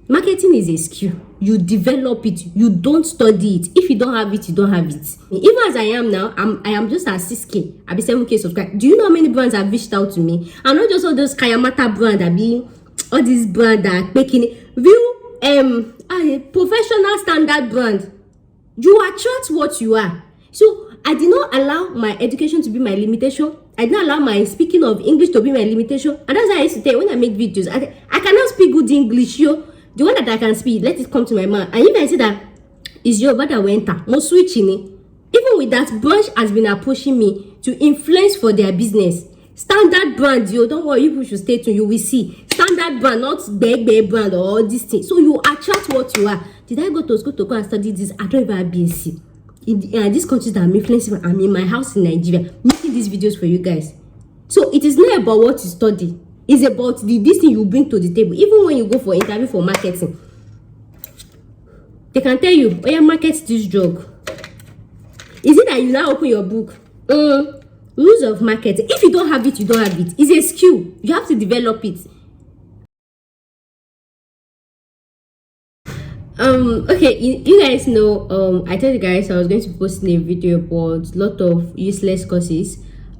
Marketing is a skill. You develop it. You don't study it. If you don't have it, you don't have it. Even as I am now, I am just at 6K. I be 7K subscribed. Do you know how many brands have reached out to me? And not just all those Kayamata brands that be all these brands that are making real professional standard brand. You attract what you are. So I did not allow my education to be my limitation. I did not allow my speaking of English to be my limitation. And that's why I used to tell when I make videos, I cannot speak good English, yo. The one that I can speak, let it come to my mouth. And if I see that it's your brother winter, more switching it. Even with that, branch has been approaching me to influence for their business. Standard brand, yo, don't worry, people should stay tuned. You will see standard brand, not big brand or all these things. So you attract what you are. Did I go to school to go and study this? I don't even have BSc. In these countries that I'm influencing, I'm in my house in Nigeria making these videos for you guys. So it is not about what you study. It's about this thing you bring to the table. Even when you go for interview for marketing, they can tell you, oh yeah, market this drug. Is it that you now open your book? Rules of marketing. If you don't have it, you don't have it. It's a skill. You have to develop it. Okay, you guys know, I told you guys I was going to post a video about a lot of useless courses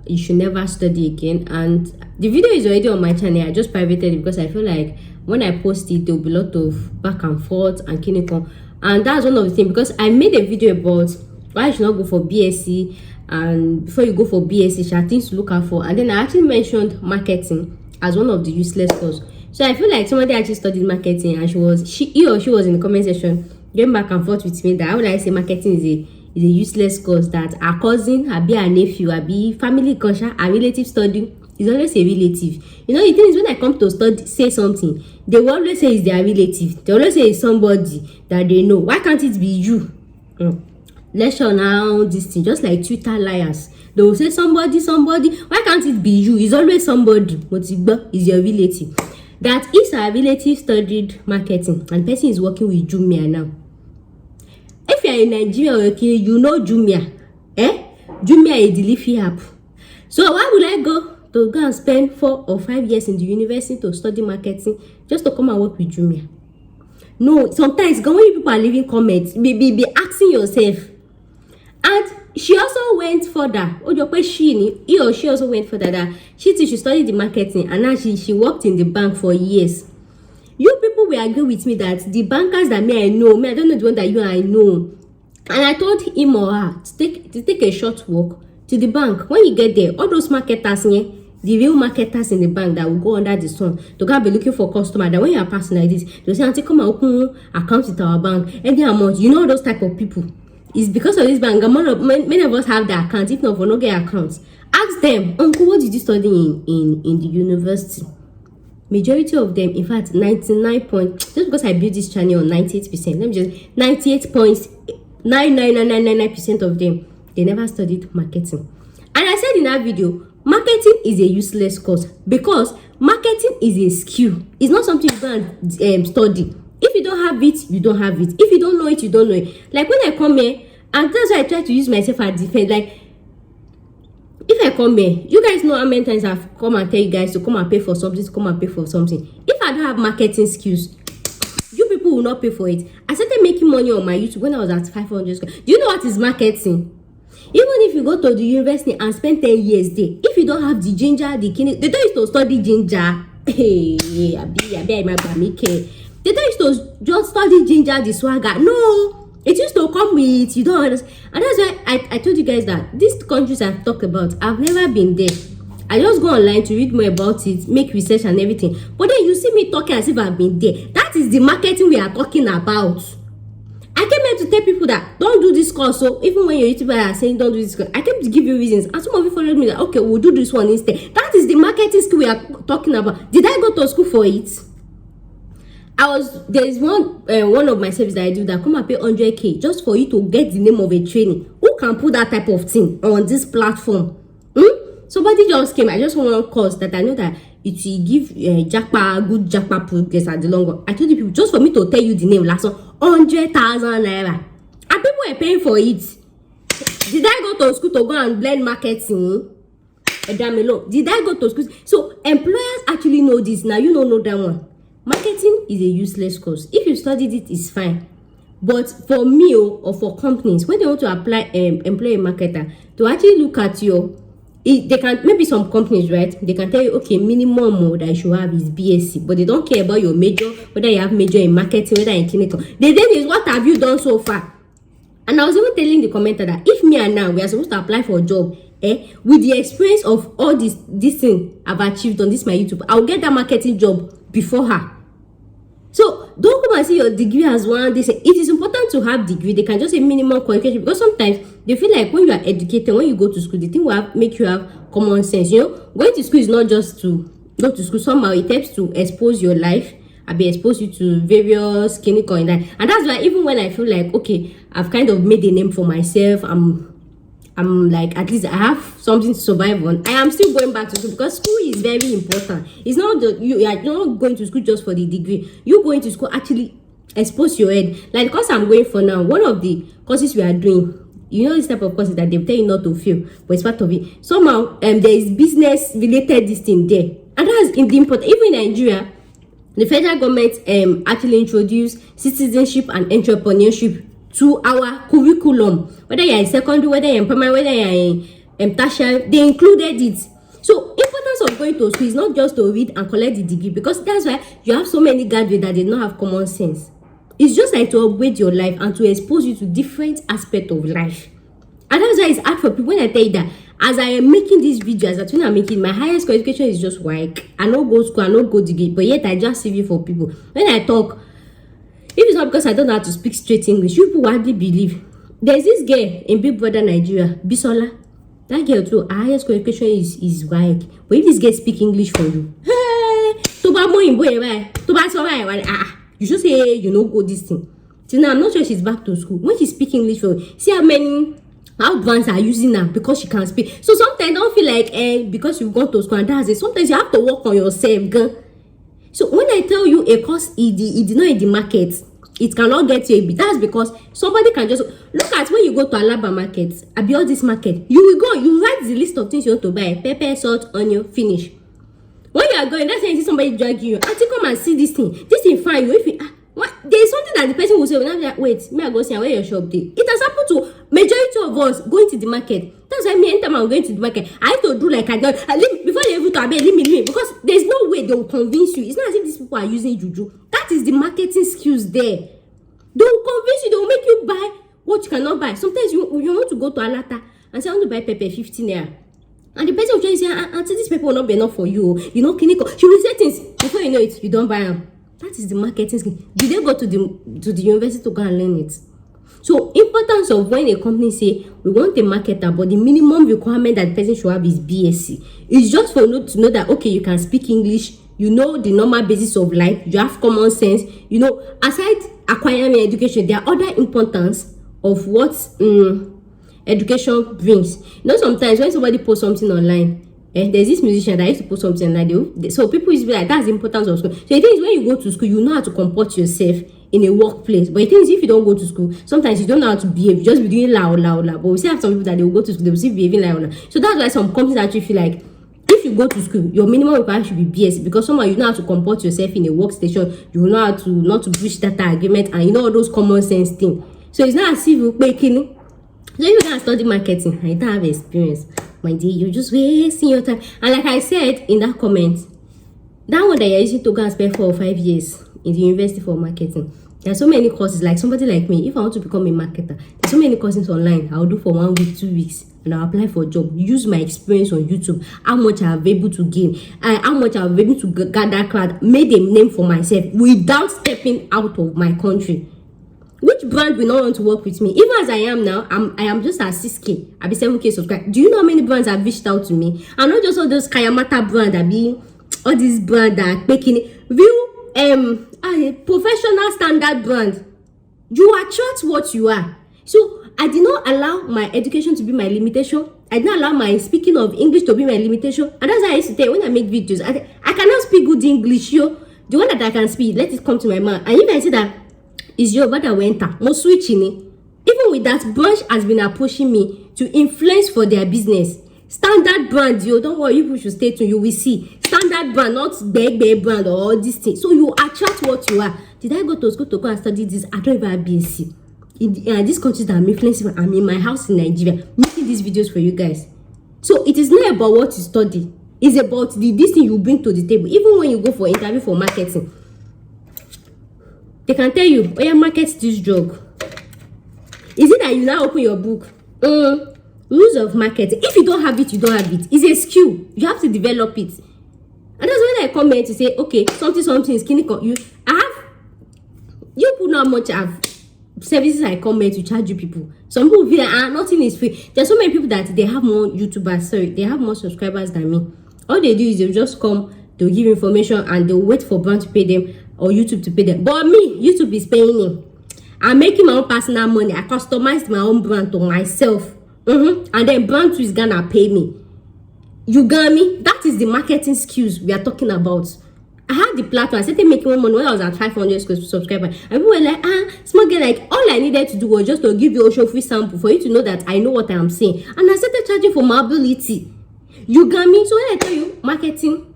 you should never study again, and the video is already on my channel. I just privated it because I feel like when I post it, there'll be a lot of back and forth and kinikon, and that's one of the things, because I made a video about why you should not go for BSc, and before you go for BSc, there are things to look out for, and then I actually mentioned marketing as one of the useless courses. So I feel like somebody actually studied marketing, and he or she was in the comment section going back and forth with me that how would I say marketing is a useless course, that our cousin, abi our nephew, abi family conscious, our relative study is always a relative. You know, the thing is, when I come to say something, they will always say it's their relative. They always say it's somebody that they know. Why can't it be you? Let's show now this thing, just like Twitter liars. They will say somebody. Why can't it be you? It's always somebody, but it's your relative. That is our relative studied marketing, and person is working with Jumia now. If you are in Nigeria, okay, you know Jumia. Jumia is a delivery app. So why would I go and spend 4 or 5 years in the university to study marketing just to come and work with Jumia? No, sometimes when people are leaving comments, be asking yourself. And she also went further. He or she also went further that she studied the marketing, and now she worked in the bank for years. You people will agree with me that the bankers that I know, I don't know the one that you and I know. And I told him or her to take a short walk to the bank. When you get there, all those marketers, the real marketers in the bank that will go under the sun to go be looking for customer, that when you are passing like this, they'll say, Auntie, come and open account with our bank. Any amount, you know those type of people. It's because of this bank. Many of us have the account. If not, for no get accounts. Ask them, Uncle, what did you study in the university? Majority of them, in fact, 99 point, just because I built this channel on 98%, let me just 98.99999% of them, they never studied marketing. And I said in that video, marketing is a useless course because marketing is a skill. It's not something you can study. If you don't have it, you don't have it. If you don't know it, you don't know it. Like when I come here, and that's why I try to use myself as defense. Like, if I come here, you guys know how many times I've come and tell you guys to come and pay for something, If I don't have marketing skills, you people will not pay for it. I started making money on my YouTube when I was at 500. Do you know what is marketing? Even if you go to the university and spend 10 years there, if you don't have the ginger, they don't used to study ginger. Hey, they don't used to just study ginger, the swagger. No. It used to come with, you don't understand. And that's why I told you guys that these countries I've talked about, I've never been there. I just go online to read more about it, make research and everything. But then you see me talking as if I've been there. That is the marketing we are talking about. I came here to tell people that don't do this course. So even when your YouTubers are saying don't do this course, I came to give you reasons. And some of you followed me that, okay, we'll do this one instead. That is the marketing skill we are talking about. Did I go to school for it? There is one of my services that I do that come and pay 100K just for you to get the name of a training. Who can put that type of thing on this platform? Somebody just came. I just want one course that I know that it will give good jackpot progress at the long run. I told you people just for me to tell you the name last one, 100,000 naira, and people are paying for it. Did I go to school to go and learn marketing? Did I go to school? So employers actually know this. Now you don't know that one. marketing is a useless course. If you studied it, it's fine. But for me or for companies, when they want to apply employ a marketer, to actually look at they can, maybe some companies, right, they can tell you, okay, minimum that you should have is BSc, but they don't care about your major, whether you have major in marketing, whether in clinical. The thing is, what have you done so far? And I was even telling the commenter that if me and now we are supposed to apply for a job, with the experience of all this thing I've achieved on this my YouTube, I'll get that marketing job before her. So don't come and see your degree as one. They say it is important to have degree. They can just say minimum qualification, because sometimes they feel like when you are educated, when you go to school, the thing will make you have common sense. Going to school is not just to go to school. Somehow it helps to expose your life. I'll be exposed you to various clinical and that. And that's why even when I feel like, okay, I've kind of made a name for myself, I'm like, at least I have something to survive on, I am still going back to school, because school is very important. It's not that you are not going to school just for the degree. You going to school actually expose your head. Like the course I'm going for now, one of the courses we are doing, this type of courses that they tell you not to fail, but it's part of it. Somehow there is business related this thing there, and that's in the important. Even in Nigeria, the federal government actually introduced citizenship and entrepreneurship to our curriculum. Whether you're in secondary, whether you're in primary, whether you're in tertiary, they included it. So importance of going to school is not just to read and collect the degree, because that's why you have so many graduates that did not have common sense. It's just like to upgrade your life and to expose you to different aspects of life. And that's why it's hard for people. When I tell you that, as I am making these videos, that's when I'm making my highest qualification is just like I don't go school, I don't go degree, but yet I just CV for people. When I talk, if it's not because I don't know how to speak straight English, you people hardly believe. There's this girl in Big Brother Nigeria, Bisola. That girl too, her highest qualification is like, but if this girl speak English for you, you should say go this thing. So now I'm not sure she's back to school. When she speak English for you, see how advanced are using her because she can speak. So sometimes don't feel like because you've gone to school and that's it. Sometimes you have to work on yourself, girl. So when I tell you a course is not in the market, it cannot get you a bit. That's because somebody can just look at when you go to Alaba market, all this market, you will go, you write the list of things you want to buy, pepper, salt, onion, finish. When you are going, that's when you see somebody dragging you. Auntie, come and see this thing. This thing fine. What? There's something that the person will say, when I'm like, wait, may I go see where your shop day? It has happened to majority of us going to the market. That's why me anytime I'm going to the market, I have to do like I don't before they able to leave me because there's no way they will convince you. It's not as if these people are using juju. That is the marketing skills there. They will convince you, they will make you buy what you cannot buy. Sometimes you want to go to Alata and say I want to buy pepper 15 naira. And the person will just say, auntie, this paper will not be enough for you. Clinical. She will say things before you know it, you don't buy them. That is the marketing skill. Did they go to the university to go and learn it? So importance of when a company say we want a marketer, but the minimum requirement that the person should have is BSc. It's just for you to know that okay, you can speak English, you know the normal basis of life, you have common sense. Aside acquiring education, there are other importance of what education brings. Sometimes when somebody posts something online, there's this musician that used to post something like so people used to be like, that's the importance of school. So the thing is, when you go to school, you know how to comport yourself in a workplace. But the thing is, if you don't go to school, sometimes you don't know how to behave. You just be doing loud. But we still have some people that they will go to school, they will still behaving loud. So that's why some companies actually feel like if you go to school, your minimum requirement should be BSc, because somehow you know how to comport yourself in a workstation, you know how to not to breach data agreement, and all those common sense things. So it's not as if you're making. So if you can't study marketing, I don't have experience, my dear, you're just wasting your time. And like I said in that comment, that one that you're using to go and spend 4 or 5 years in the university for marketing, there are so many courses. Like somebody like me, if I want to become a marketer, there's so many courses online. I'll do for 1 week, 2 weeks, and I'll apply for a job. Use my experience on YouTube, how much I've been able to gain, how much I've been able to gather crowd, made a name for myself without stepping out of my country. Which brand will not want to work with me? Even as I am now, I am just at 6K. I'll be 7K subscribed. Do you know how many brands have reached out to me? And not just all those Kayamata brands that be all these brands that are making real professional standard brand. You attract what you are. So I did not allow my education to be my limitation. I did not allow my speaking of English to be my limitation. And that's why I used to tell when I make videos, I cannot speak good English. The one that I can speak, let it come to my mouth. And if I say that is your brother winter, most switching it. Even with that, Branch has been approaching me to influence for their business. Standard brand, don't worry, you should stay tuned, you will see. standard brand, not big brand or all these things. So you attract what you are. Did I go to school to go and study this? I don't even have BSc. In these countries that I'm influencing, I'm in my house in Nigeria making these videos for you guys. So it is not about what you study. It's about this thing you bring to the table. Even when you go for interview for marketing, they can tell you, oh yeah, market this drug. Is it that you now open your book? Rules of marketing. If you don't have it, you don't have it. It's a skill. You have to develop it. And that's when I come here to say, okay, something is clinical. You put not much of services I come here to charge you people. Some people feel like, nothing is free. There's so many people that they have more YouTubers, they have more subscribers than me. All they do is they'll just come, they'll give information, and they'll wait for brand to pay them or YouTube to pay them. But me, YouTube is paying me. I'm making my own personal money. I customized my own brand to myself. And then brand 2 is gonna pay me. You got me? That is the marketing skills we are talking about. I had the platform. I started making more money when I was at 500 subscribers. And people were like, small girl, like all I needed to do was just to give you a show free sample for you to know that I know what I am saying. And I started charging for my ability. You got me? So when I tell you marketing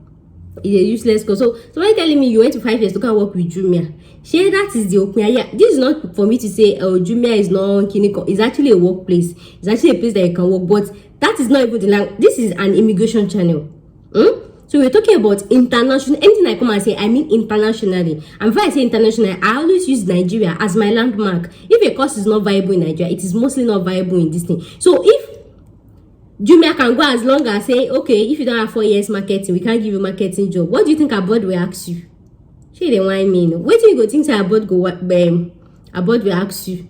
is a useless course. So when you're telling me you went to 5 years to go and work with Jumia, share that is the open. Yeah, this is not for me to say Jumia is not clinical. It's actually a workplace. It's actually a place that you can work. But that is not even the language. This is an immigration channel. So we're talking about international. Anything I come and say, I mean internationally. And if I say international, I always use Nigeria as my landmark. If a course is not viable in Nigeria, it is mostly not viable in this thing. So if Jumia can go as long as say, okay, if you don't have 4 years marketing, we can't give you marketing job. What do you think abroad will ask you? She the why mean. Wait till you go think say abroad will ask you.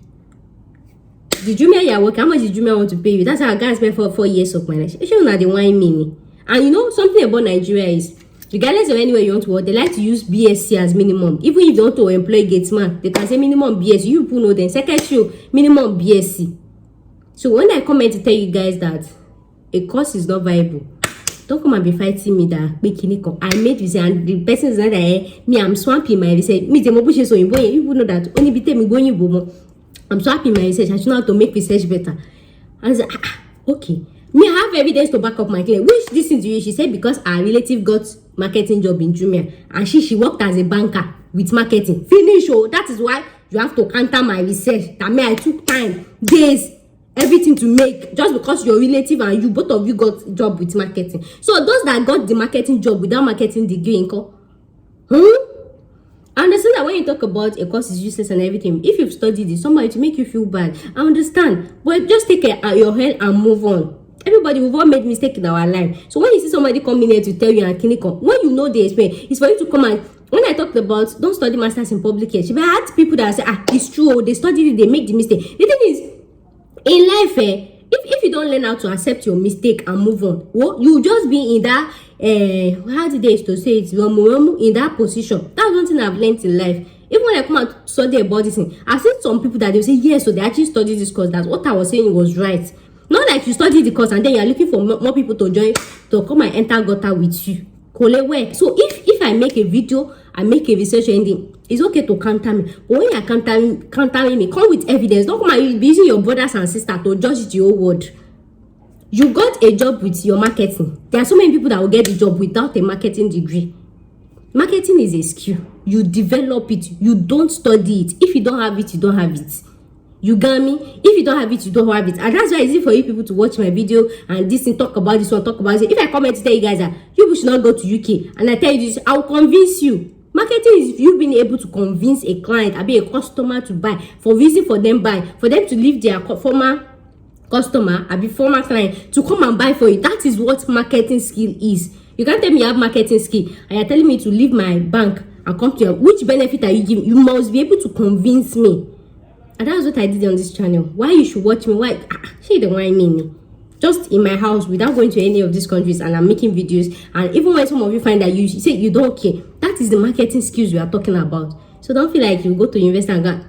The Jumia you are working, how much did Jumia want to pay you? That's how I got spend for 4 years of my life. She not the why mean. And you know something about Nigeria is, regardless of anywhere you want to work, they like to use BSc as minimum. Even if they want to employ gatesman, they can say minimum BSc. You people know then secretary minimum BSc. So when I come here to tell you guys that a course is not viable, don't come and be fighting me that I made you say, and the person is not that me, I'm swamping my research. Me, so you people know that only be tell me going you. I'm swamping my research. I should know how to make research better. And I said, okay. Me, I have evidence to back up my claim. Which this to you, she said because our relative got marketing job in Jumia and she worked as a banker with marketing. Finish, oh, that is why you have to counter my research. That means I took time, days, everything to make just because your relative and you, both of you got job with marketing. So those that got the marketing job without marketing degree, I understand that when you talk about a course is useless and everything, if you've studied it, somebody to make you feel bad, I understand. But just take your head and move on. Everybody, we've all made mistakes in our life. So when you see somebody coming here to tell you and clinical, when you know the experience, it's for you to come and, when I talked about don't study masters in public health, I had people that say, it's true, they studied it, they make the mistake. The thing is, in life, if you don't learn how to accept your mistake and move on, well, you just be in that, how did they used to say it, in that position. That's one thing I've learned in life. Even when I come and study about this thing, I've seen some people that they'll say, yes, so they actually studied this course. That's what I was saying was right. Not like you study the course and then you're looking for more people to join to come and enter gutter with you. So if I make a video, I make a research ending, it's okay to counter me. But when you're countering me, come with evidence. Don't come and be using your brothers and sisters to judge the whole world. You got a job with your marketing. There are so many people that will get the job without a marketing degree. Marketing is a skill. You develop it. You don't study it. If you don't have it, you don't have it. You got me? If you don't have it, you don't have it. And that's why it's easy for you people to watch my video and this thing, talk about this one, talk about this. If I come here to tell you guys that you people should not go to UK and I tell you this, I'll convince you. Marketing is you being able to convince a client, I be a customer to buy, for reason for them buy, for them to leave their former customer, I be former client to come and buy for you. That is what marketing skill is. You can't tell me you have marketing skill and you're telling me to leave my bank and come to you. Which benefit are you giving? You must be able to convince me. And that's what I did on this channel. Why you should watch me? Why? She don't want me. Just in my house without going to any of these countries, and I'm making videos. And even when some of you find that you say you don't care, that is the marketing skills we are talking about. So don't feel like you go to university and go.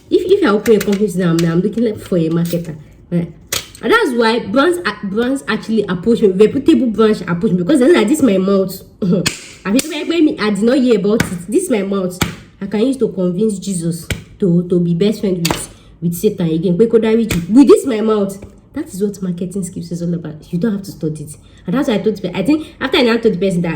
If I open a company now, I'm looking for a marketer. Right? And that's why brands actually approach me. Reputable brands approach me because then like this my mouth. I did not hear about it. This is my mouth. I can use to convince Jesus to be best friend with Satan again. With this my mouth. That is what marketing skills is all about. You don't have to study it. And that's why I told you, I think after I now told the person that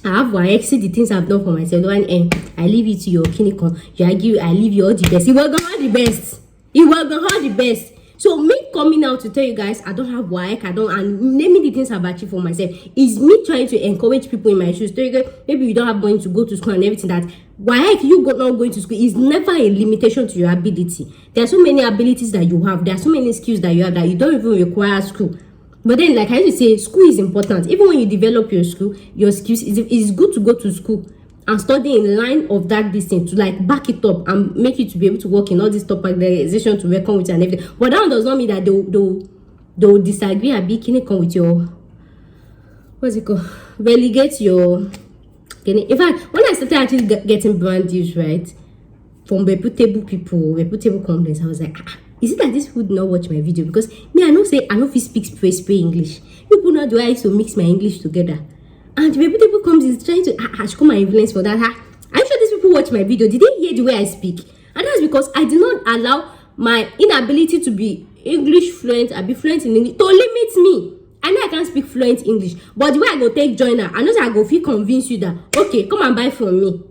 I have why I see the things I've done for myself. I leave it to your clinical. You argue, I leave you all the best. You were gonna have the best. You were gonna have the best. So me coming out to tell you guys I don't have work, and naming the things I've achieved for myself is me trying to encourage people in my shoes. Tell you guys, maybe you don't have money to go to school and everything, that work you not going to school is never a limitation to your ability. There are so many abilities that you have. There are so many skills that you have that you don't even require school. But then, like I used to say, school is important. Even when you develop your skills, it's good to go to school and study in line of that distance to like back it up and make you to be able to work in all this top organization to reckon with and everything. But that does not mean that they'll disagree and be come with your, what's it called, relegate your. In fact, when I started actually getting brand deals, right, from reputable people, reputable companies, I was like, is it that these people do not watch my video? Because me, I know say I know if you speak spray English. People know the way I used to mix my English together. And reputable companies is trying to show my influence for that. I'm sure these people watch my video. Did they hear the way I speak? And that's because I did not allow my inability to be English fluent, I be fluent in English, to limit me. I know I can't speak fluent English, but the way I go take joiner, I know I go feel convince you that okay, come and buy from me.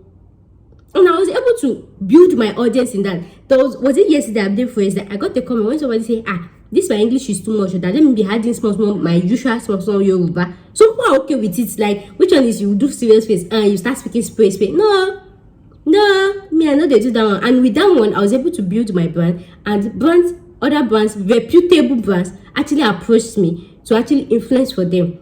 And I was able to build my audience in that. Was it yesterday I did for that I got the comment when somebody say, this my English is too much, that let me be adding small my usual small Yoruba. Some people are okay with it. Like, which one is you do serious face and you start speaking spray. No, me I know they do that one. And with that one, I was able to build my brand, and other brands, reputable brands, actually approached me to actually influence for them.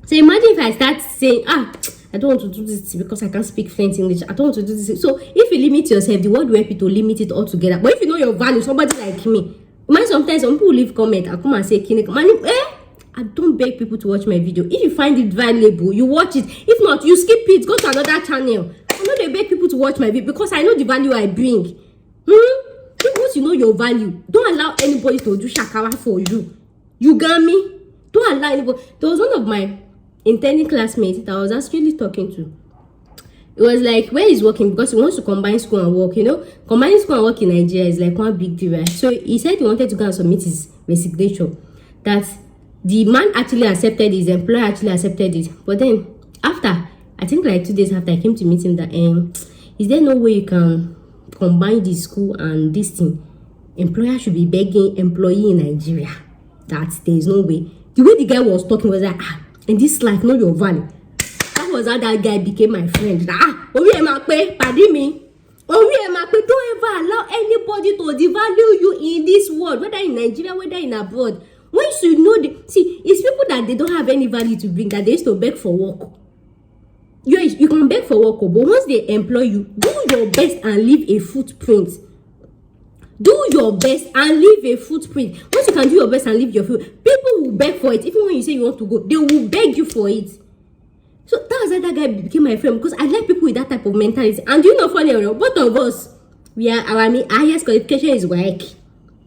So imagine if I start saying, I don't want to do this because I can't speak fluent English. I don't want to do this. So if you limit yourself, the world will help you to limit it altogether. But if you know your value, somebody like me, sometimes some people leave comment and come and say, I don't beg people to watch my video. If you find it valuable, you watch it. If not, you skip it. Go to another channel. I know they beg people to watch my video because I know the value I bring. Once you know your value, don't allow anybody to do shakara for you. You got me? Don't allow anybody. There was one of my intending classmates that I was actually talking to. It was like, where he's working, because he wants to combine school and work, combining school and work in Nigeria is like one big deal, right? So he said he wanted to go and submit his resignation, that the man actually accepted, his employer actually accepted it. But then after, I think like 2 days after, I came to meet him that is there no way you can combine the school and this thing? Employer should be begging employee in Nigeria that there is no way. The way the guy was talking was like, in this life, know your value. That was how that guy became my friend. Pardon me. Don't ever allow anybody to devalue you in this world, whether in Nigeria, whether in abroad. Once you know it's people that they don't have any value to bring, that they used to beg for work. You can beg for work, but once they employ you, do your best and leave a footprint. Do your best and leave a footprint. Once you can do your best and leave your footprint, people will beg for it. Even when you say you want to go, they will beg you for it. So that was how that guy became my friend, because I like people with that type of mentality. And you know, funny enough, both of us, our highest qualification is work.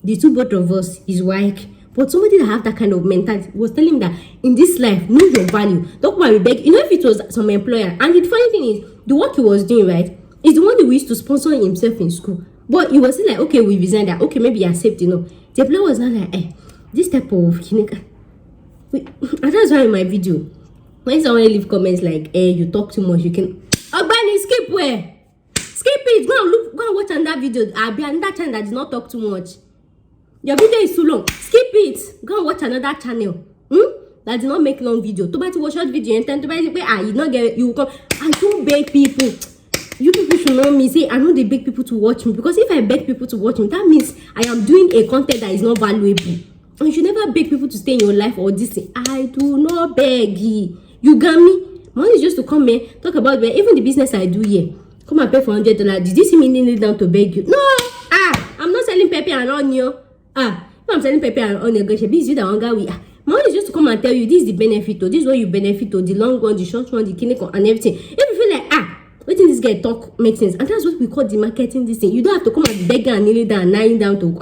The two both of us is work. But somebody that have that kind of mentality was telling me that in this life, know your value. Don't come and beg. If it was some employer, and the funny thing is, the work he was doing, right, is the one that we used to sponsor himself in school. But he was still like, okay, we resigned that. Okay, maybe accept, The employer was not like, this type of, and that's why in my video, when someone leave comments like, you talk too much, you can, skip where? Skip it. Go and watch another video. I'll be another channel that does not talk too much. Your video is too long. Skip it. Go and watch another channel. That did not make long video. To buy to watch short video and then to buy you not get you come. I don't beg people. You people should know me. Say I know they beg people to watch me, because if I beg people to watch me, that means I am doing a content that is not valuable. And you should never beg people to stay in your life or this thing. I do not beg. You got me? My one is just to come here, talk about even the business I do here. Come and pay for $100. Did you see me kneeling down to beg you? No. I'm not selling pepper and onion. If I'm selling pepper and onion, gosh, busy that one guy we my one is just to come and tell you this is the benefit, or this is what you benefit, or the long one, the short one, the clinical and everything. If you feel like waiting this guy talk makes sense, and that's what we call the marketing this thing. You don't have to come and beg and kneeling down and lying down to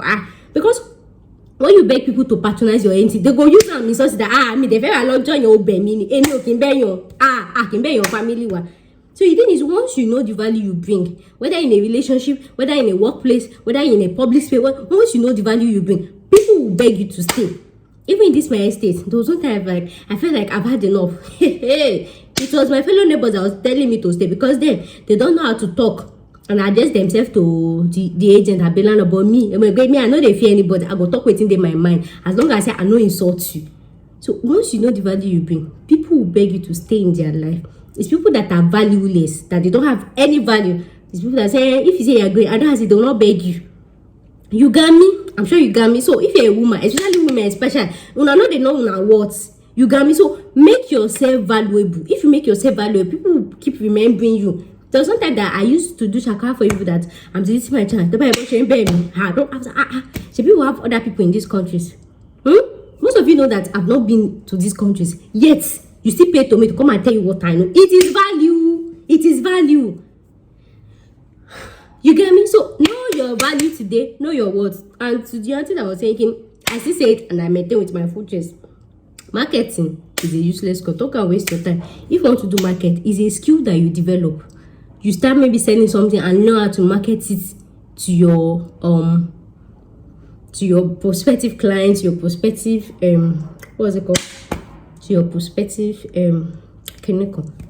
because when you beg people to patronize your entity, they go use some resources that they very long join your family. Can bear your family one. So the thing is, once you know the value you bring, whether in a relationship, whether in a workplace, whether in a public space, once you know the value you bring, people will beg you to stay. Even in this my estate, there was one time like I felt like I've had enough. It was my fellow neighbors that was telling me to stay, because then they don't know how to talk and address themselves to the agent Abelan about me. I know they fear anybody. I go talk within in my mind, as long as I know insult you. So once you know the value you bring, people will beg you to stay in their life. It's people that are valueless, that they don't have any value. It's people that say, if you say you're great, I don't have it, they will not beg you. You got me? I'm sure you got me. So if you're a woman, especially women, especially, when I know they know una what, you got me. So make yourself valuable. If you make yourself valuable, people will keep remembering you. There was one time that I used to do shaka for you that I'm deleting my channel. The Bible showing me. So people have other people in these countries. Most of you know that I've not been to these countries yet. You still pay to me to come and tell you what I know. It is value. It is value. You get me? So know your value today, know your worth. And to the answer that I was thinking, I still say it and I maintain with my full chest. Marketing is a useless skill. Don't can waste your time. If you want to do market, it's a skill that you develop. You start maybe selling something and know how to market it to your prospective clients, your prospective what's it called? To your prospective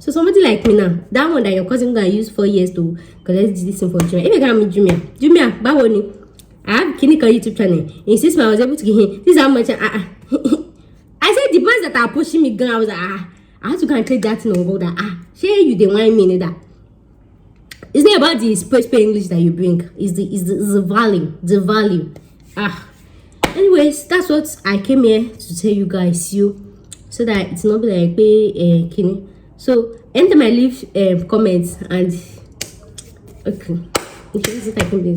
So somebody like me now, that one that your cousin gonna use 4 years to collect this thing for Jumia. If you can meet Jumia, Bawoni, I have clinical YouTube channel. In 6 months I was able to get him. This is how much I said the ones that are pushing me gun. I was like, I have to go and click that thing and go that share you the wine me that. It's not about the space English that you bring. It's the value. Anyways, that's what I came here to tell you guys. So that it's not like kini. So anytime I leave comments and okay.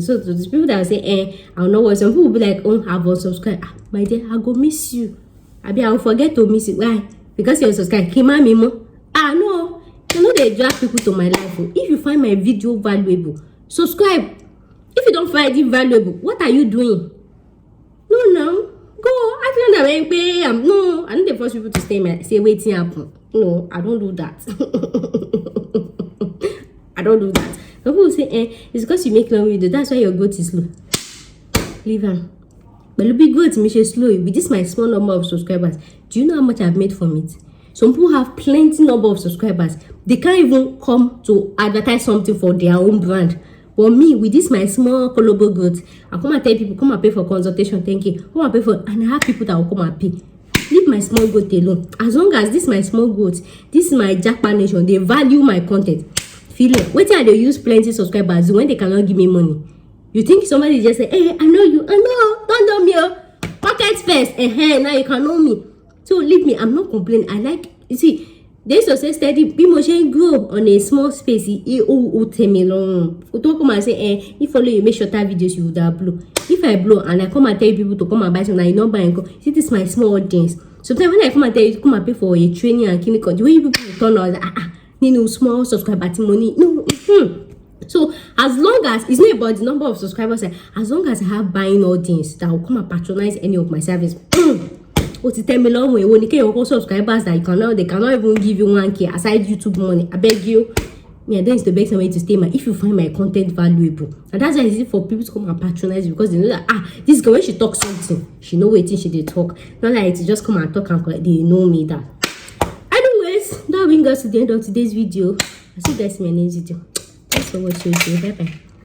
So to these people that say I'll know what, some people will be like, oh, I've unsubscribed. My dear, I go miss you. I will forget to miss you. Why? Because you're subscribed. No. You know they drag people to my life. If you find my video valuable, subscribe. If you don't find it valuable, what are you doing? No. Go. I feel that no. I don't force people to say waiting happen. No, I don't do that. I don't do that. Some people say, it's because you make long video. That's why your growth is slow. Leave them. But it'll be good to make it slow. With this my small number of subscribers, do you know how much I've made from it? Some people have plenty number of subscribers. They can't even come to advertise something for their own brand. But me, with this my small global growth, I come and tell people, come and pay for consultation, thank you. Come and pay for, and I have people that will come and pay. Leave my small growth alone. As long as this my small growth, this is my Jackpot Nation, they value my content. Feel it. Wait till they use plenty subscribers when they cannot give me money. You think somebody just say, hey, I know you, I know, don't know me, pocket first, now you can know me. So leave me, I'm not complaining. I like, you see, they so say steady, be motion grow on a small space, tell me long. Don't come and say, if follow you make shorter videos, you would have blow. If I blow and I come and tell people to come and buy something, I don't buy and go. See, this is my small audience. Sometimes when I come and tell you to come and pay for a training and clinical, the way you people turn out, like, small subscriber money. No. So as long as it's not about the number of subscribers, as long as I have buying audience that will come and patronize any of my service. What to tell me long way when you can subscribers that they cannot even give you 1K aside YouTube money. I beg you. I don't the best way to stay if you find my content valuable. And that's why it's easy for people to come and patronize you, because they know that this girl, when she talks something, she know what she did talk. Not like to just come and talk and they know me that. Anyways, that brings us to the end of today's video. I'll see you guys in my next video. Thanks for watching. Bye bye.